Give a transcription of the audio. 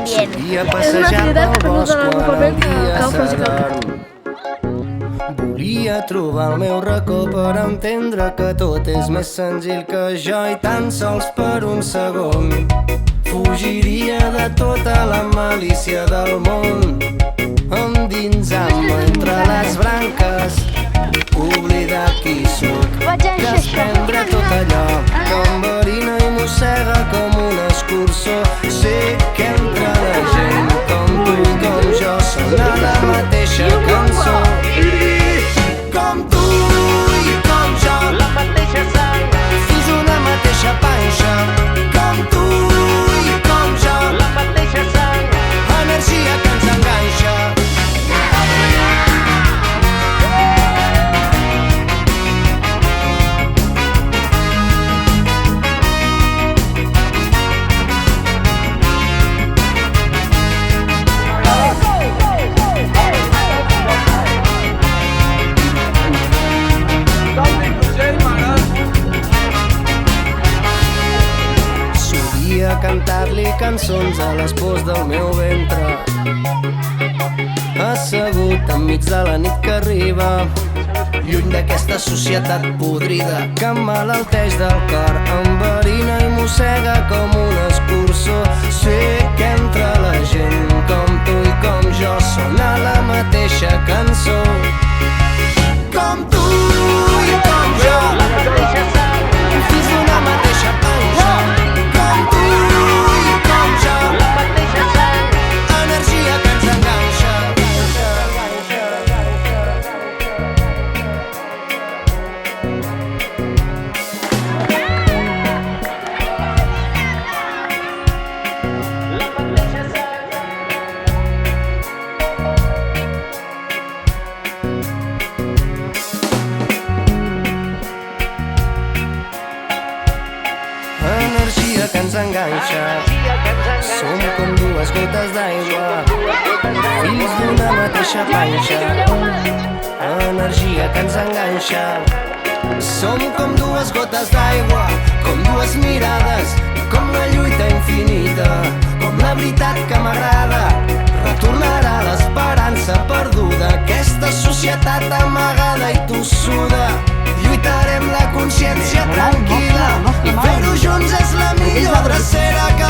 ambient. Sortia a És una passejar activitat pel que bosc dona quan el normalment dia cal fer s'adorm. Volia trobar el meu racó per entendre que tot és més senzill que jo i tan sols per un segon fugiria de tota la malícia del món, endinsar-me entre les branques, oblidar qui sóc, desprendre tot allò que enverina i mossega com un escurçó. Sé que entre la gent com tu i com jo sona la mateixa cançó. Com tu i com jo, la mateixa sang, fins una mateixa panxa. Com tu i com jo, la mateixa sang, energia que ens enganxa. Solia cantar-li cançons a les pors del meu ventre, assegut enmig de la nit que arriba, lluny d'aquesta societat podrida que emmalalteix del cor, enverina i mossega com un escurçó. Sé que entre la gent com tu i com jo sona la mateixa cançó. Com tu i com jo, la mateixa sang, fins d'una mateixa panxa. Com tu i com jo, la mateixa sang, energia que ens enganxa. Energia que ens enganxa. Som com dues gotes d'aigua, fills d'una mateixa panxa. Energia que ens enganxa. Som com dues gotes d'aigua, com dues mirades i com la lluita infinita, com la veritat que m'agrada. Retornarà l'esperança perduda, aquesta societat amagada i tossuda. Lluitarem la consciència tranquil·la i fer-ho junts és la millor drecera que